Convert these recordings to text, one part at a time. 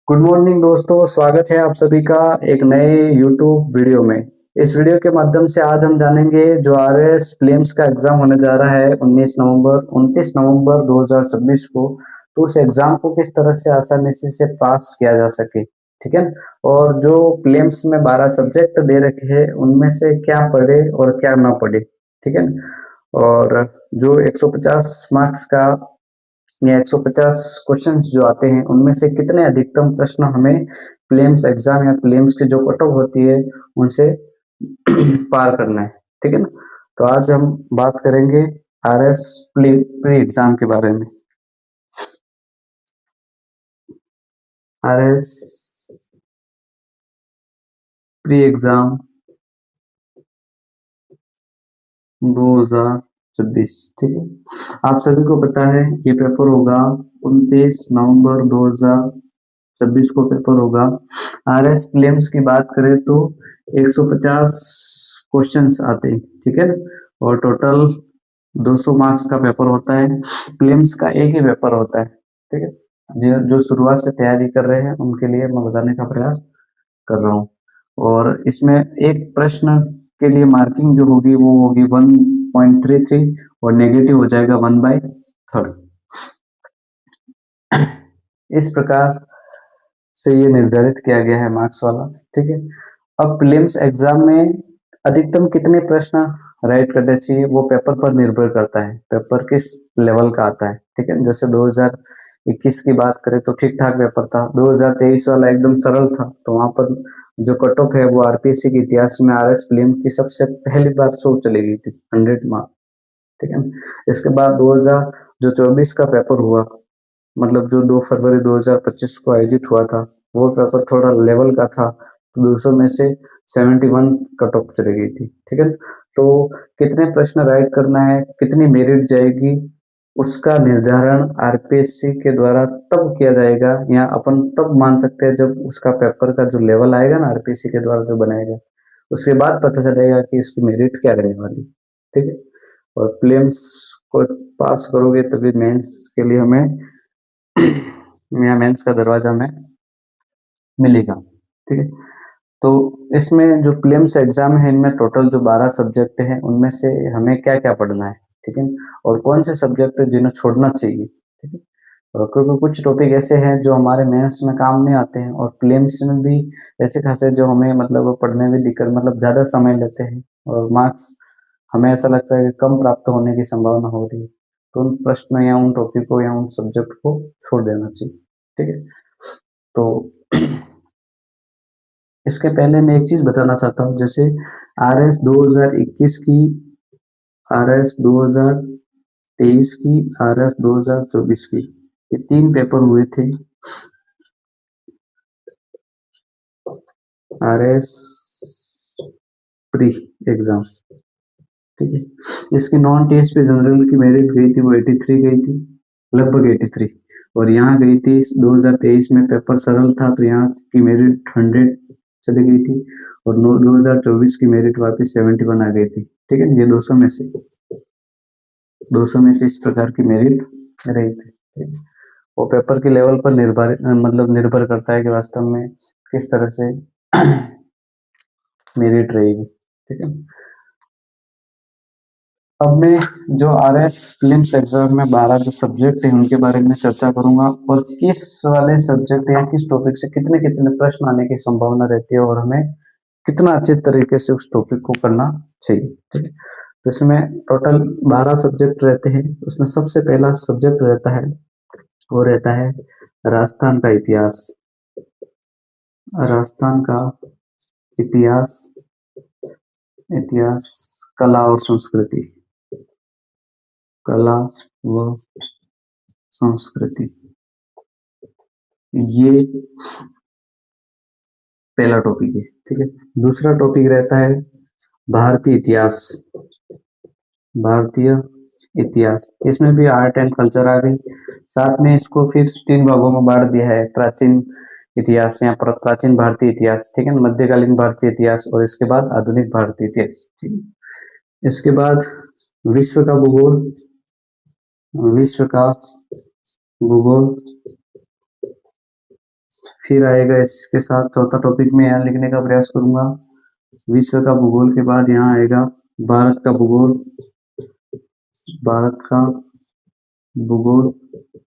Good morning दोस्तों, स्वागत है आप सभी का एक नए यूट्यूब वीडियो में। इस वीडियो के माध्यम से आज हम जानेंगे जो आरएस प्रीलिम्स का एग्जाम होने जा रहा है 29 नवंबर 2026 को। तो उस एग्जाम को किस तरह से आसानी से पास किया जा सके, ठीक है। और जो प्रीलिम्स में 12 सब्जेक्ट दे रखे हैं उनमें से क्या पढ़े और क्या ना पढ़े, ठीक है। और जो 150 मार्क्स का या 150 क्वेश्चंस जो आते हैं उनमें से कितने अधिकतम प्रश्न हमें प्रीलिम्स एग्जाम या प्रीलिम्स की जो कट ऑफ होती है उनसे पार करना है, ठीक है ना। तो आज हम बात करेंगे आरएस प्री एग्जाम के बारे में। आरएस प्री एग्जाम 2026, ठीक है। आप सभी को पता है ये पेपर होगा 29 नवंबर 2026 को पेपर होगा। आरएस प्रीलिम्स की बात करें तो 150 क्वेश्चंस आते हैं, ठीक है। और टोटल 200 मार्क्स का पेपर होता है। प्रीलिम्स का एक ही पेपर होता है, ठीक है। जो शुरुआत से तैयारी कर रहे हैं उनके लिए मैं बताने का प्रयास कर रहा हूँ। और इसमें एक प्रश्न के लिए मार्किंग जो होगी वो होगी 1.33 और नेगेटिव हो जाएगा 1/3। इस प्रकार से ये निर्धारित किया गया है मार्क्स वाला, ठीक है। अब प्रीलिम्स एग्जाम में अधिकतम कितने प्रश्न राइट करने चाहिए वो पेपर पर निर्भर करता है, पेपर किस लेवल का आता है, ठीक है। जैसे 2021 की बात करें तो ठीक ठाक पेपर था। 2023 वाला एकदम सरल था, तो वहां पर जो कट ऑफ है वो आरपीएससी के इतिहास में आरएस प्रीलिम की सबसे पहली बार 100 चली गई थी, 100 मार्क, ठीक है। इसके बाद 2024 का पेपर हुआ, मतलब जो 2 फरवरी 2025 को आयोजित हुआ था, वो पेपर थोड़ा लेवल का था, तो 200 में से 71 कट ऑफ चली गई थी, ठीक है। तो कितने प्रश्न राइट करना है, कितनी मेरिट जाएगी, उसका निर्धारण आरपीएससी के द्वारा तब किया जाएगा, या अपन तब मान सकते हैं जब उसका पेपर का जो लेवल आएगा ना आरपीएससी के द्वारा जो बनाएगा, उसके बाद पता चलेगा कि उसकी मेरिट क्या रहने वाली, ठीक है। और प्रीलिम्स को पास करोगे तभी मेंस के लिए हमें या मेंस का दरवाजा में मिलेगा, ठीक है। तो इसमें जो प्रीलिम्स एग्जाम है इनमें टोटल जो 12 सब्जेक्ट हैं उनमें से हमें क्या क्या पढ़ना है, ठीक है। और कौन से सब्जेक्ट जिन्हें छोड़ना चाहिए, ठीक है। और क्योंकि कुछ टॉपिक ऐसे हैं जो हमारे मेंस में काम नहीं आते हैं, और प्रीलिम्स में भी ऐसे खासे जो हमें मतलब पढ़ने में दिक्कत, मतलब ज्यादा समय लेते हैं और मार्क्स हमें ऐसा लगता है कि कम प्राप्त होने की संभावना हो रही है, तो उन प्रश्न या उन टॉपिक को या उन सब्जेक्ट को छोड़ देना चाहिए, ठीक है। तो इसके पहले मैं एक चीज बताना चाहता हूँ, जैसे आरएस 2021 की, आरएस 2023 की, आरएस 2024 की, ये 3 पेपर हुए थे। आरएस प्री एग्जाम, ठीक है। इसकी नॉन टीएसपी जनरल की मेरिट गई थी वो 83 गई थी, लगभग 83। और यहाँ गई थी 2023 में पेपर सरल था तो यहाँ की मेरिट 100 चली गई थी, और 2024 की मेरिट वापस 71 आ गई थी, ठीक है। ये 200 में से इस प्रकार की मेरिट रही थी, ठीक है? वो पेपर के लेवल पर निर्भर करता है कि वास्तव में किस तरह से मेरिट रहेगी, ठीक है। अब मैं जो आरएस प्रीलिम्स एग्जाम में 12 जो सब्जेक्ट है उनके बारे में चर्चा करूंगा, और किस वाले सब्जेक्ट या किस टॉपिक से कितने कितने प्रश्न आने की संभावना रहती है और हमें कितना अच्छे तरीके से उस टॉपिक को करना चाहिए, ठीक है। तो इसमें टोटल 12 सब्जेक्ट रहते हैं। उसमें सबसे पहला सब्जेक्ट रहता है वो रहता है राजस्थान का इतिहास। राजस्थान का इतिहास, इतिहास, कला और संस्कृति, कला व संस्कृति, ये पहला टॉपिक है, ठीक है। दूसरा टॉपिक रहता है भारतीय इतिहास, भारतीय इतिहास। इसमें भी आर्ट एंड कल्चर आ गई, साथ में इसको फिर 3 भागों में बांट दिया है, प्राचीन इतिहास या प्राचीन भारतीय इतिहास, ठीक है, मध्यकालीन भारतीय इतिहास, और इसके बाद आधुनिक भारतीय इतिहास, ठीक है। इसके बाद विश्व का भूगोल, विश्व का भूगोल, फिर आएगा इसके साथ चौथा टॉपिक में यहाँ लिखने का प्रयास करूंगा। विश्व का भूगोल के बाद यहाँ आएगा भारत का भूगोल, भारत का भूगोल,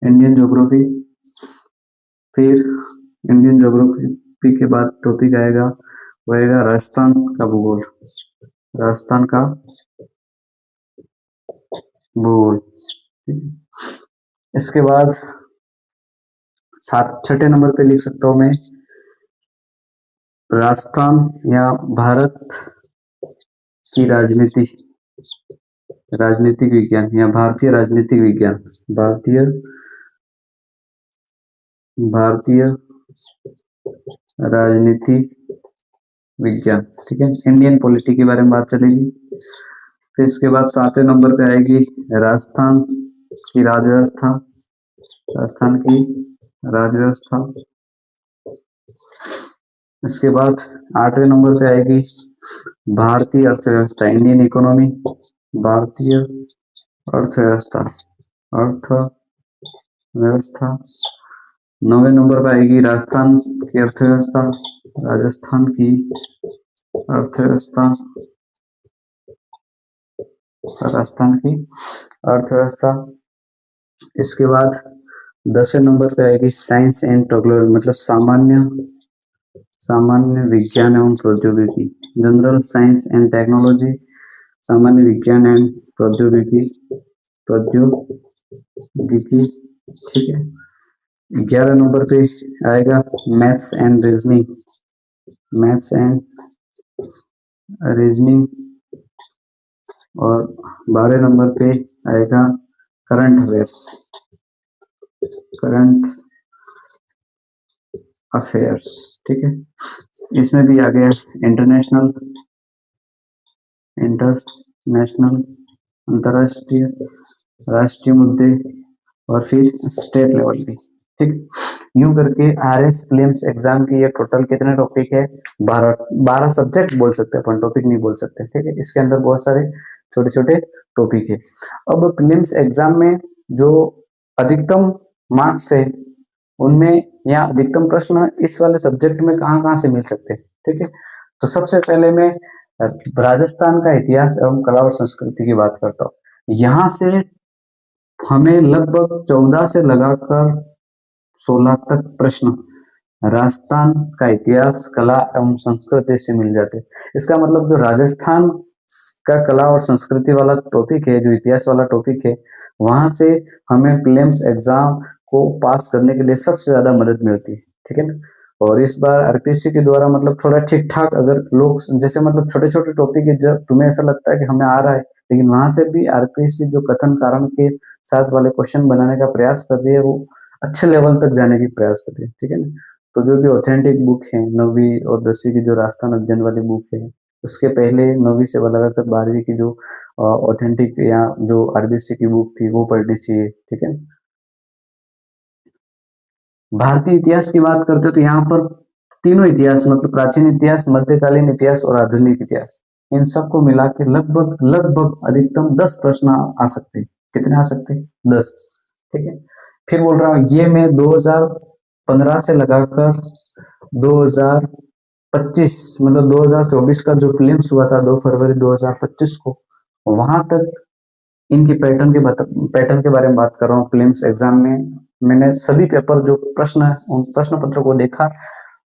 इंडियन ज्योग्राफी। फिर इंडियन ज्योग्राफी के बाद टॉपिक आएगा वो आएगा राजस्थान का भूगोल, राजस्थान का भूगोल। इसके बाद छठे नंबर पे लिख सकता हूं मैं राजस्थान या भारत की राजनीति, राजनीतिक विज्ञान या भारतीय राजनीतिक विज्ञान, भारतीय राजनीति विज्ञान। ठीक है, इंडियन पॉलिटी के बारे में बात चलेगी। फिर इसके बाद सातवें नंबर पे आएगी राजस्थान की राजव्यवस्था, राजस्थान की राजव्यवस्था। इसके बाद आठवें नंबर पे आएगी भारतीय अर्थव्यवस्था, इंडियन इकोनॉमी, भारतीय अर्थव्यवस्था, अर्थव्यवस्था। नौवें नंबर पे आएगी राजस्थान की अर्थव्यवस्था, राजस्थान की अर्थव्यवस्था, राजस्थान की अर्थव्यवस्था। इसके बाद 10वें नंबर पे आएगी साइंस एंड टेक्नोलॉजी, मतलब सामान्य विज्ञान एवं प्रौद्योगिकी, जनरल साइंस एंड टेक्नोलॉजी, सामान्य विज्ञान एवं प्रौद्योगिकी। ठीक है। 11 नंबर पे आएगा maths and reasoning, maths and reasoning. और 12 नंबर पे आएगा करंट अफेयर्स, करंट अफेयर्स। ठीक है, इसमें भी आ गया इंटरनेशनल, अंतरराष्ट्रीय, राष्ट्रीय मुद्दे और फिर स्टेट लेवल की। ठीक, यूं करके आरएस प्रीलिम्स एग्जाम की ये टोटल कितने टॉपिक है? 12 सब्जेक्ट बोल सकते हैं अपन, टॉपिक नहीं बोल सकते। ठीक है, इसके अंदर बहुत सारे छोटे छोटे टॉपिक है। अब प्रीलिम्स एग्जाम में जो अधिकतम मार्क्स है उनमें या अधिकतम प्रश्न इस वाले सब्जेक्ट में कहाँ से मिल सकते हैं? ठीक है, तो सबसे पहले मैं राजस्थान का इतिहास एवं कला और संस्कृति की बात करता हूँ। यहाँ से हमें लगभग 14 से लगाकर 16 तक प्रश्न राजस्थान का इतिहास, कला एवं संस्कृति से मिल जाते। इसका मतलब जो राजस्थान का कला और संस्कृति वाला टॉपिक है, जो इतिहास वाला टॉपिक है, वहां से हमें प्रीलिम्स एग्जाम को पास करने के लिए सबसे ज्यादा मदद मिलती है। ठीक है ना, और इस बार आरपीएससी के द्वारा मतलब थोड़ा ठीक ठाक, अगर लोग जैसे मतलब छोटे छोटे टॉपिक है जब तुम्हें ऐसा लगता है कि हमें आ रहा है, लेकिन वहां से भी आरपीएससी जो कथन कारण के साथ वाले क्वेश्चन बनाने का प्रयास कर रही है, वो अच्छे लेवल तक जाने की प्रयास कर रही है। ठीक है ना, तो जो भी ऑथेंटिक बुक है 9वीं और 10वीं की, जो राजस्थान अध्ययन वाली बुक है, उसके पहले 9वीं से लगाकर 12वीं की जो ऑथेंटिक या जो आरबीसी की बुक थी वो पढ़नी चाहिए। ठीक है, भारतीय इतिहास की बात करते हो तो यहाँ पर तीनों इतिहास, मतलब प्राचीन इतिहास, मध्यकालीन इतिहास और आधुनिक इतिहास, इन सबको मिला के लगभग अधिकतम 10 प्रश्न आ सकते हैं। कितने आ सकते हैं? 10। ठीक है, फिर बोल रहा हूँ ये मैं 2015 से लगाकर 2025 मतलब 2024 का जो प्रीलिम्स हुआ था 2 फरवरी 2025 को, वहां तक इनकी पैटर्न के बारे में बात कर रहा हूँ। प्रीलिम्स एग्जाम में मैंने सभी पेपर जो प्रश्न है उन प्रश्न पत्र को देखा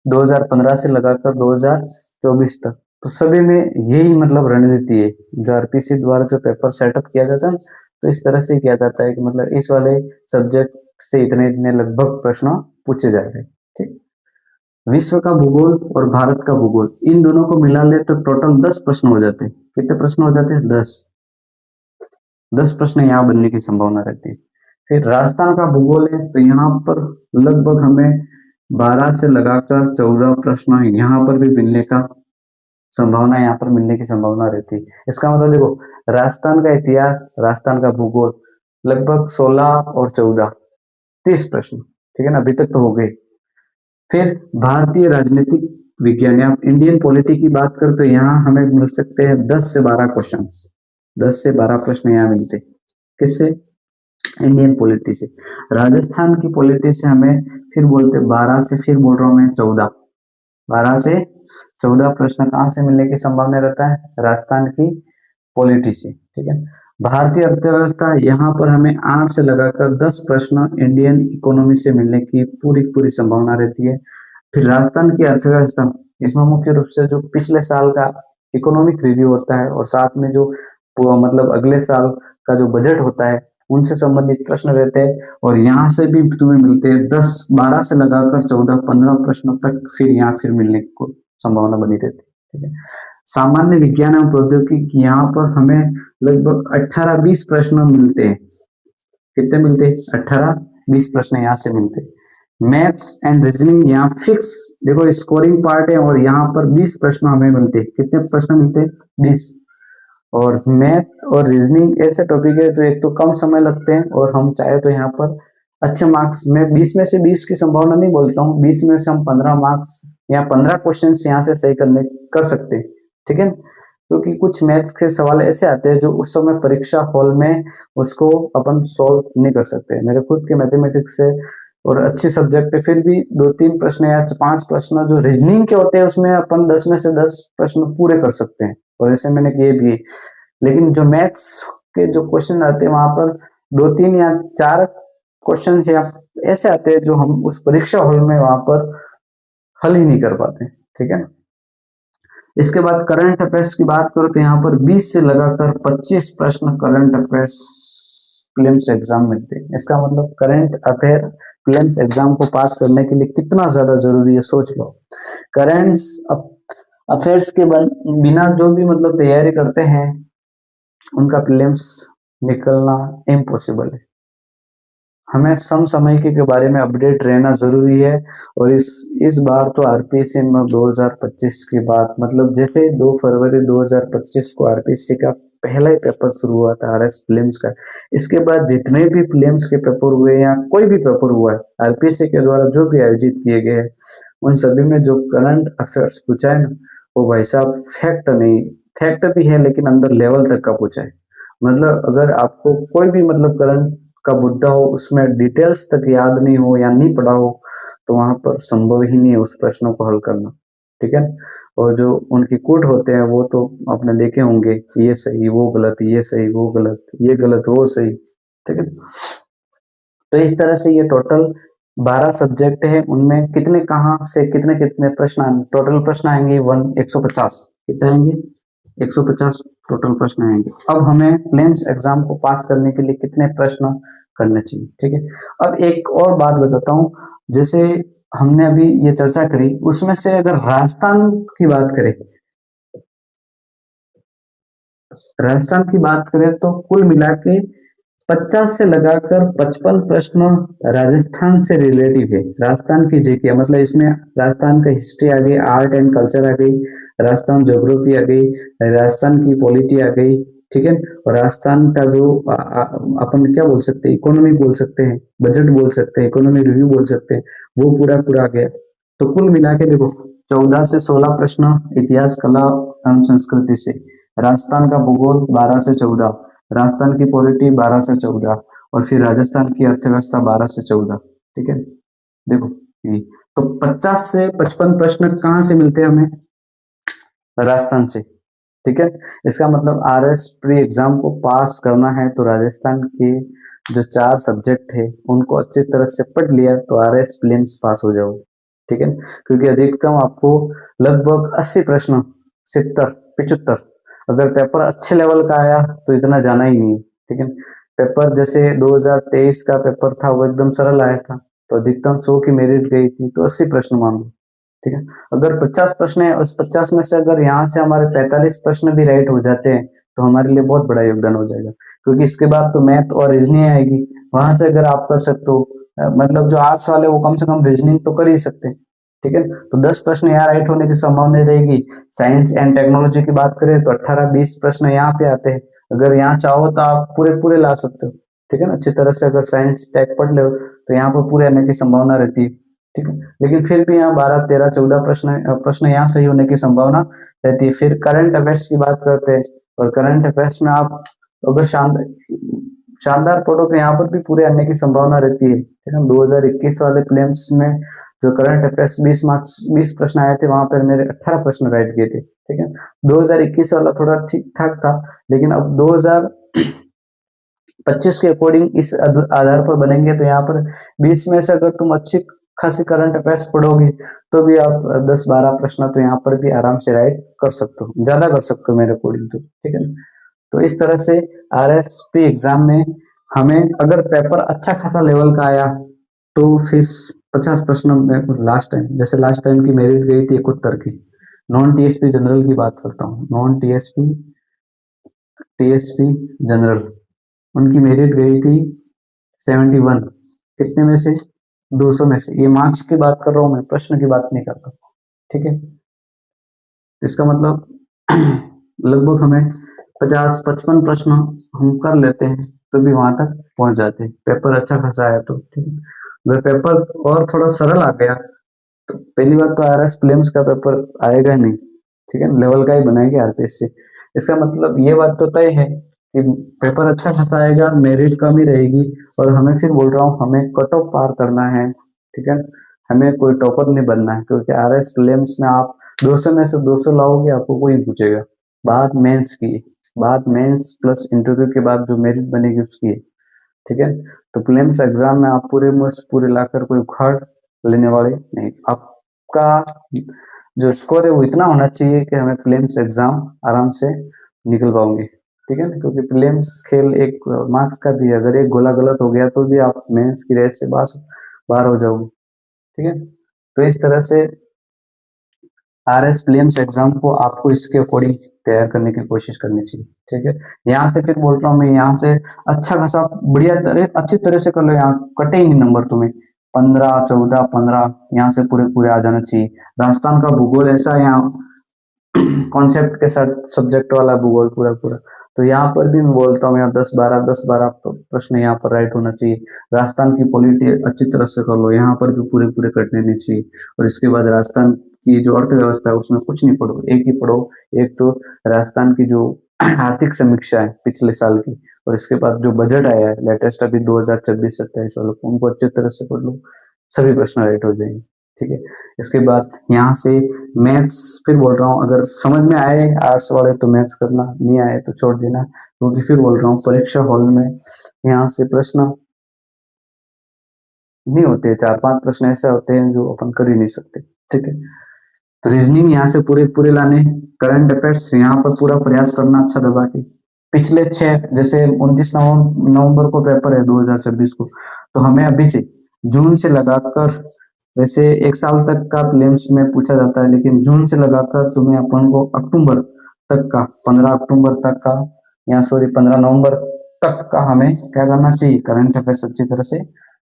2015 से लगाकर 2024 तक, तो सभी में यही मतलब रणनीति है। जो आरपीसी द्वारा जो पेपर सेटअप किया जाता है तो इस तरह से किया जाता है कि मतलब इस वाले सब्जेक्ट से इतने इतने लगभग प्रश्न पूछे जाते हैं। ठीक, विश्व का भूगोल और भारत का भूगोल, इन दोनों को मिला ले तो टोटल 10 प्रश्न हो जाते हैं। कितने प्रश्न हो जाते हैं? 10 प्रश्न यहाँ बनने की संभावना रहती है। फिर राजस्थान का भूगोल है तो यहाँ पर लगभग हमें 12 से लगाकर 14 प्रश्न यहाँ पर भी मिलने का संभावना, यहाँ पर मिलने की संभावना रहती है। इसका मतलब देखो, राजस्थान का इतिहास, राजस्थान का भूगोल लगभग 16 और 14 30 प्रश्न। ठीक है ना, अभी तक तो हो गए। फिर भारतीय राजनीतिक विज्ञान या इंडियन पॉलिटी की बात करें तो यहाँ हमें मिल सकते हैं 10 से 12 क्वेश्चन, 10 से 12 प्रश्न यहाँ मिलते। किससे? इंडियन पॉलिटी से। राजस्थान की पॉलिटी से हमें फिर बोलते 12 से, फिर बोल रहा हूँ मैं 12 से 14 प्रश्न कहाँ से मिलने की संभावना रहता है? राजस्थान की पॉलिटी से, ठीक है। भारतीय अर्थव्यवस्था, यहाँ पर हमें 8 से लगाकर 10 प्रश्न इंडियन इकोनॉमी से मिलने की पूरी पूरी संभावना रहती है। फिर राजस्थान की अर्थव्यवस्था, इसमें मुख्य रूप से जो पिछले साल का इकोनॉमिक रिव्यू होता है और साथ में जो मतलब अगले साल का जो बजट होता है उनसे संबंधित प्रश्न रहते हैं, और यहाँ से भी तुम्हें मिलते हैं 10, 12 से लगाकर 14, 15 प्रश्नों तक फिर यहाँ फिर मिलने की संभावना बनी रहती है, ठीक है। सामान्य विज्ञान एवं प्रौद्योगिकी, यहाँ पर हमें लगभग 18-20 प्रश्न मिलते हैं। कितने मिलते हैं? 18-20 प्रश्न यहाँ से मिलते हैं। मैथ्स एंड रीजनिंग, यहाँ फिक्स देखो स्कोरिंग पार्ट है, और यहाँ पर 20 प्रश्न हमें मिलते हैं। कितने प्रश्न मिलते हैं? 20। और मैथ और रीजनिंग ऐसे टॉपिक है जो एक तो कम समय लगते हैं, और हम चाहे तो यहाँ पर अच्छे मार्क्स में 20 में से 20 की संभावना नहीं बोलता हूँ, 20 में से हम 15 मार्क्स या 15 क्वेश्चन यहाँ से सही कर सकते हैं, ठीक है। क्योंकि कुछ मैथ के सवाल ऐसे आते हैं जो उस समय परीक्षा हॉल में उसको अपन सॉल्व नहीं कर सकते। मेरे खुद के मैथमेटिक्स से और अच्छी सब्जेक्ट है, फिर भी 2-3 प्रश्न या 5 प्रश्न जो रीजनिंग के होते हैं उसमें अपन 10 में से 10 प्रश्न पूरे कर सकते हैं, और ऐसे मैंने किए भी। लेकिन जो मैथ्स के जो क्वेश्चन आते हैं वहां पर 2-3 या 4 क्वेश्चन या ऐसे आते हैं जो हम उस परीक्षा हॉल में वहां पर हल ही नहीं कर पाते, ठीक है। इसके बाद करंट अफेयर्स की बात करो तो यहाँ पर 20 से लगाकर 25 प्रश्न करंट अफेयर्स प्रीलिम्स एग्जाम मिलते हैं। इसका मतलब करंट अफेयर प्रीलिम्स एग्जाम को पास करने के लिए कितना ज्यादा जरूरी है, सोच लो। करंट अफेयर्स के बिना जो भी मतलब तैयारी करते हैं उनका प्रीलिम्स निकलना इम्पॉसिबल है। हमें समसामयिकी के बारे में अपडेट रहना जरूरी है, और इस बार तो आरपीएससी में 2025 की बात, मतलब जैसे 2 फरवरी 2025 को आरपीएससी का पहला ही पेपर शुरू हुआ था आरएस प्रीलिम्स का। इसके बाद जितने भी प्रीलिम्स के पेपर हुए या कोई भी पेपर हुआ है आरपीएससी के द्वारा जो भी आयोजित किए गए हैं, उन सभी में जो करंट अफेयर्स पूछा है ना, वो भाई साहब फैक्ट नहीं, फैक्ट भी है लेकिन अंदर लेवल तक का पूछा है। मतलब अगर आपको कोई भी मतलब करंट का मुद्दा हो उसमें डिटेल्स तक याद नहीं हो या नहीं पढ़ा हो, तो वहां पर संभव ही नहीं है उस प्रश्नों को हल करना, ठीक है। और जो उनकी कोड होते हैं वो तो आपने देखे होंगे, ये सही वो गलत, ये सही वो गलत, ये गलत वो सही, ठीक है। तो इस तरह से ये टोटल 12 सब्जेक्ट है, उनमें कितने कहाँ से कितने कितने प्रश्न आएंगे? टोटल प्रश्न आएंगे 150। कितने आएंगे? 150 टोटल प्रश्न आएंगे। अब हमें प्रीलिम्स एग्जाम को पास करने के लिए कितने प्रश्न करने चाहिए, ठीक है। अब एक और बात बताता हूँ, जैसे हमने अभी ये चर्चा करी, उसमें से अगर राजस्थान की बात करें, तो कुल मिला के 50 से लगाकर 55 प्रश्न राजस्थान से रिलेटिव है। राजस्थान की जीके मतलब इसमें राजस्थान का हिस्ट्री आ गई, आर्ट एंड कल्चर आ गई, राजस्थान ज्योग्राफी आ गई, राजस्थान की पॉलिटी आ गई, ठीक है। और राजस्थान का जो अपन क्या बोल सकते हैं, इकोनॉमी बोल सकते हैं, बजट बोल सकते हैं, इकोनॉमी रिव्यू बोल सकते हैं, वो पूरा पूरा आ गया। तो कुल मिला के देखो 14 से 16 प्रश्न इतिहास, कला एवं संस्कृति से, राजस्थान का भूगोल 12 से 14, राजस्थान की पॉलिटी 12 से 14, और फिर राजस्थान की अर्थव्यवस्था 12 से 14, ठीक है। देखो ये तो 50 से 55 प्रश्न कहाँ से मिलते हैं हमें? राजस्थान से, ठीक है। इसका मतलब आरएस प्री एग्जाम को पास करना है तो राजस्थान के जो 4 सब्जेक्ट है उनको अच्छी तरह से पढ़ लिया तो आरएस प्रीलिम्स पास हो जाओ, ठीक है। क्योंकि अधिकतम आपको लगभग 80 प्रश्न, 70, 75, अगर पेपर अच्छे लेवल का आया तो इतना जाना ही नहीं, ठीक है। पेपर जैसे 2023 का पेपर था वो एकदम सरल आया था, तो अधिकतम 100 की मेरिट गई थी, तो 80 प्रश्न मान लो, ठीक है। अगर 50 प्रश्न है, उस 50 में से अगर यहाँ से हमारे 45 प्रश्न भी राइट हो जाते हैं तो हमारे लिए बहुत बड़ा योगदान हो जाएगा, क्योंकि इसके बाद तो मैथ और रीजनिंग आएगी। वहां से अगर आप कर सकते हो, मतलब जो आर्ट्स वाले वो कम से कम रीजनिंग तो कर ही सकते हैं, ठीक है। तो 10 प्रश्न यहाँ राइट होने की संभावना रहेगी। साइंस एंड टेक्नोलॉजी की बात करें तो 18-20 प्रश्न यहाँ पे आते हैं। अगर यहाँ चाहो तो आप पूरे पूरे ला सकते हो, ठीक है ना। अच्छी तरह से अगर साइंस टेक पढ़ लो तो यहाँ पर पूरे आने की संभावना रहती है, ठीक है। लेकिन फिर भी यहाँ 12, 13, 14 प्रश्न यहाँ सही होने की संभावना रहती है। फिर करंट अफेयर्स की बात करते हैं, और करंट अफेयर्स में आप अगर शांत शानदार पढ़ो तो यहाँ पर भी पूरे आने की संभावना रहती है, ठीक है। 2021 वाले प्रीलिम्स में जो करंट अफेयर्स 20 प्रश्न आए थे, वहां पर मेरे 18 प्रश्न राइट गए थे, ठीक है। 2021 वाला थोड़ा ठीक ठाक था, लेकिन अब 2025 के अकॉर्डिंग इस आधार पर बनेंगे, तो यहाँ पर 20 में से अगर तुम अच्छी खासी करंट अफेयर्स पढ़ोगे तो भी आप 10-12 प्रश्न तो यहाँ पर भी आराम से राइट कर सकते हो, ज्यादा कर सकते हो मेरे अकॉर्डिंग तो, ठीक है ना। तो इस तरह से आरएसपी एग्जाम में हमें अगर पेपर अच्छा खासा लेवल का आया तो फिर 50 प्रश्न में लास्ट टाइम, जैसे लास्ट टाइम की मेरिट गई थी 71 की, नॉन टीएसपी जनरल की बात करता हूँ, नॉन टीएसपी टीएसपी जनरल, उनकी मेरिट गई थी 71, कितने में से, 200 में से। ये मार्क्स की बात कर रहा हूँ मैं, प्रश्न की बात नहीं करता, ठीक है। इसका मतलब लगभग हमें 50-55 प्रश्न हम कर लेते हैं तो भी वहां तक पहुंच जाते हैं, पेपर अच्छा खासा आया तो, ठीक है। अगर पेपर और थोड़ा सरल आ गया तो पहली बात तो आरएस प्रीलिम्स का पेपर आएगा नहीं, ठीक है, लेवल का ही बनाएंगे आरपीएस से। इसका मतलब ये बात तो तय है कि पेपर अच्छा खासा आएगा, मेरिट कम ही रहेगी, और हमें फिर बोल रहा हूँ हमें कट ऑफ पार करना है, ठीक है। हमें कोई टॉपर नहीं बनना है, क्योंकि आरएस प्रीलिम्स में आप 200 में से 200 लाओगे, आपको कोई पूछेगा। बात मेंस की, बात मेंस प्लस इंटरव्यू के बाद जो मेरिट बनेगी उसकी है, ठीक है। तो प्रीलिम्स एग्जाम में आप पूरे में से पूरे लाकर कोई उखाड़ लेने वाले नहीं, आपका जो स्कोर है वो इतना होना चाहिए कि हमें प्रीलिम्स एग्जाम आराम से निकल पाओगे, ठीक है ना। क्योंकि प्रीलिम्स खेल एक मार्क्स का भी है, अगर एक गोला गलत हो गया तो भी आप मेंस की रेस से बाहर हो जाओगे, ठीक है। तो इस तरह से आरएस प्रीलिम्स एग्जाम को आपको इसके अकॉर्डिंग तैयार करने की कोशिश करनी चाहिए, ठीक है। यहाँ से फिर बोल रहा हूँ मैं, यहाँ से अच्छा खासा बढ़िया अच्छी तरह से कर लो, यहाँ कटेंगे नंबर तुम्हें 15, 14, 15, यहाँ से पूरे पूरे आ जाना चाहिए। राजस्थान का भूगोल ऐसा है, यहाँ कॉन्सेप्ट के साथ सब्जेक्ट वाला भूगोल पूरा पूरा, तो यहाँ पर भी मैं बोलता हूँ यहाँ 10-12 तो प्रश्न यहाँ पर राइट होना चाहिए। राजस्थान की पॉलिटी अच्छी तरह से कर लो, यहाँ पर भी पूरे पूरे कटने नहीं चाहिए। और इसके बाद राजस्थान की जो अर्थव्यवस्था है उसमें कुछ नहीं पढ़ो, एक ही पढ़ो, एक तो राजस्थान की जो आर्थिक समीक्षा है पिछले साल की, और इसके बाद जो बजट आया है लेटेस्ट अभी 2026-27 वालों, उनको अच्छी तरह से पढ़ लो, सभी प्रश्न राइट हो जाएंगे, ठीक है। इसके बाद यहाँ से मैथ्स फिर बोल रहा हूँ, अगर समझ में आए आर्ट्स वाले तो मैथ्स करना, नहीं आए तो छोड़ देना, क्योंकि फिर बोल रहा हूँ परीक्षा हॉल में यहाँ से प्रश्न नहीं होते, 4-5 प्रश्न ऐसे होते हैं जो अपन कर ही नहीं सकते, ठीक है। तो रीजनिंग यहाँ से पूरे पूरे लाने, करंट अफेयर्स यहाँ पर पूरा प्रयास करना अच्छा दबा के, पिछले 6 जैसे 29 नवंबर को पेपर है 2026 को, तो हमें अभी से जून से लगाकर, वैसे एक साल तक का प्रीलिम्स में पूछा जाता है, लेकिन जून से लगाकर तुम्हें अपन को अक्टूबर तक का, 15 अक्टूबर तक का, या सॉरी 15 नवंबर तक का हमें क्या करना चाहिए, करंट अफेयर्स अच्छी तरह से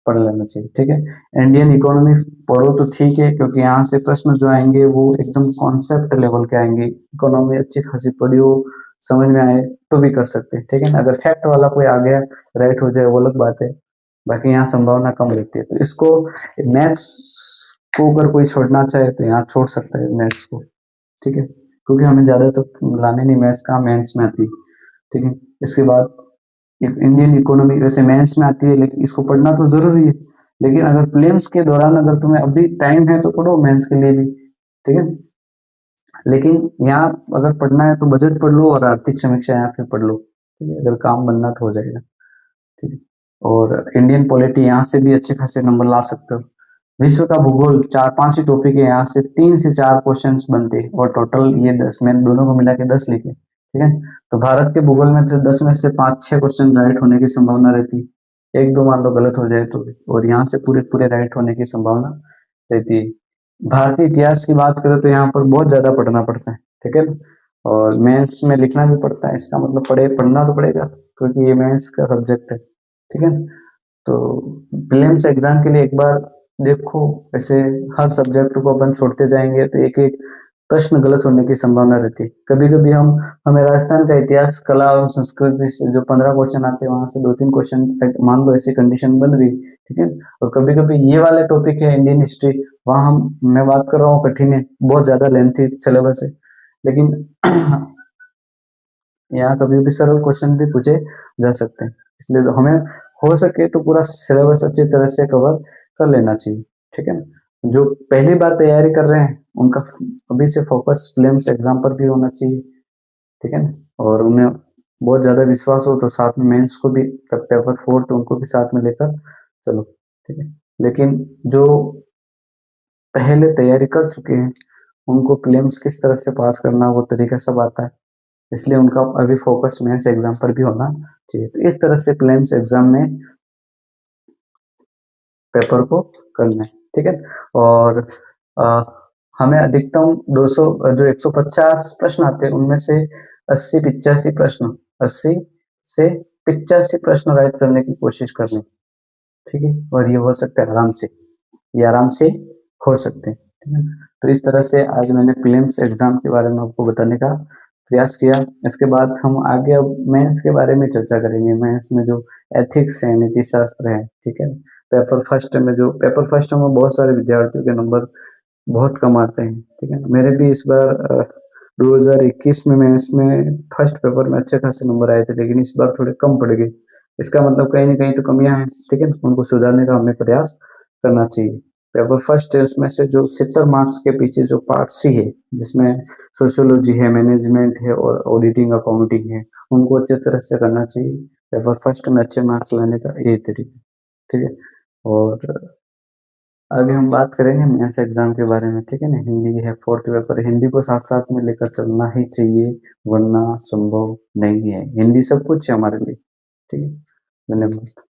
पढ़ लेना चाहिए, ठीक है। इंडियन इकोनॉमिक्स पढ़ो तो ठीक है, क्योंकि यहाँ से प्रश्न जो आएंगे वो एकदम कॉन्सेप्ट लेवल के आएंगे, इकोनॉमी अच्छी खासी पढ़ी हो, समझ में आए तो भी कर सकते हैं, ठीक है ना। अगर फैक्ट वाला कोई आ गया राइट हो जाए वो अलग बात है, बाकी यहाँ संभावना कम रहती है। तो इसको मैथ्स को अगर कोई छोड़ना चाहे तो यहाँ छोड़ सकता है मैथ्स को, ठीक है, क्योंकि हमें ज्यादा तो लाने नहीं, मैथ्स का मेंस में आती है, ठीक है। इसके बाद इंडियन इकोनॉमी वैसे मेंस में आती है, लेकिन इसको पढ़ना तो जरूरी है, लेकिन अगर प्रीलिम्स के दौरान अगर तुम्हें अभी टाइम है तो पढ़ो मेंस के लिए भी, ठीक है। लेकिन यहाँ अगर पढ़ना है तो बजट पढ़ लो और आर्थिक समीक्षा यहाँ पे पढ़ लो, ठीक है, अगर काम बनना तो हो जाएगा, ठीक है। और इंडियन पॉलिटी यहाँ से भी अच्छे खासे नंबर ला सकते हो। विश्व का भूगोल 4-5 ही टॉपिक है, यहाँ से 3 से 4 क्वेश्चंस बनते हैं, और टोटल ये 10, मैंने दोनों को मिला के 10 लिखे, ठीक है। तो भारत के भूगोल में तो 10 में से 5-6 क्वेश्चन राइट होने की संभावना रहती है, एक दो मान लो गलत हो जाए तो भी, और यहाँ से पूरे पूरे राइट होने की संभावना रहती है। भारतीय इतिहास की बात करें तो यहाँ पर बहुत ज्यादा पढ़ना पड़ता है, ठीक है ना, और मेंस में लिखना भी पड़ता है, इसका मतलब पढ़ना तो पड़ेगा, क्योंकि ये मेंस का सब्जेक्ट है, ठीक है। तो प्रीलिम्स एग्जाम के लिए एक बार देखो, ऐसे हर सब्जेक्ट को अपन छोड़ते जाएंगे तो एक एक प्रश्न गलत होने की संभावना रहती है। कभी कभी हमें राजस्थान का इतिहास, कला और संस्कृति से जो 15 क्वेश्चन आते हैं वहां से 2-3 क्वेश्चन मान लो ऐसी कंडीशन बन गई, ठीक है। और कभी कभी ये वाले टॉपिक है इंडियन हिस्ट्री, वहां मैं बात कर रहा हूँ कठिन है, बहुत ज्यादा लेंथी सिलेबस है, लेकिन यहाँ कभी भी सरल क्वेश्चन भी पूछे जा सकते हैं, इसलिए तो हमें हो सके तो पूरा सिलेबस अच्छी तरह से कवर कर लेना चाहिए, ठीक है ना। जो पहली बार तैयारी कर रहे हैं उनका अभी से फोकस प्रीलिम्स एग्जाम पर भी होना चाहिए, ठीक है ना। और उन्हें बहुत ज़्यादा विश्वास हो तो साथ में मेंस को भी, पेपर 4 तो उनको भी साथ में लेकर चलो, ठीक है। लेकिन जो पहले तैयारी कर चुके हैं उनको प्रीलिम्स किस तरह से पास करना वो तरीका सब आता है, इसलिए उनका अभी फोकस मेंस एग्जाम पर भी होना चाहिए। तो इस तरह से प्रीलिम्स एग्जाम में पेपर को करना है, ठीक है। और अ, हमें अधिकतम 200 जो 150 प्रश्न आते हैं उनमें से 80 से 85 प्रश्न राइट करने की कोशिश करनी, ठीक है। और ये हो सकता है आराम से, ये आराम से हो सकते हैं, ठीक है। तो इस तरह से आज मैंने प्रीलिम्स एग्जाम के बारे में आपको बताने का प्रयास किया। इसके बाद हम आगे अब मेंस के बारे में चर्चा करेंगे। मेंस में जो एथिक्स है, नीति शास्त्र है, ठीक है। पेपर फर्स्ट में बहुत सारे विद्यार्थियों के नंबर बहुत कम आते हैं, ठीक है। मेरे भी इस बार 2021 में मेंस में फर्स्ट पेपर में अच्छे खासे नंबर आए थे, लेकिन इस बार थोड़े कम पड़ गए। इसका मतलब कहीं ना कहीं तो कमियां हैं, ठीक है। उनको सुधारने का हमें प्रयास करना चाहिए। पेपर फर्स्ट है उसमें से जो 70 मार्क्स के पीछे जो पार्ट सी है, जिसमें सोशियोलॉजी है, मैनेजमेंट है और ऑडिटिंग अकाउंटिंग है, उनको अच्छे तरह से करना चाहिए। पेपर फर्स्ट में अच्छे मार्क्स लाने का यही तरीका, ठीक है। और आगे हम बात करेंगे मेंस एग्जाम के बारे में, ठीक है ना। हिंदी है फोर्थ पेपर, हिंदी को साथ साथ में लेकर चलना ही चाहिए, वरना संभव नहीं है। हिंदी सब कुछ है हमारे लिए, ठीक है। धन्यवाद।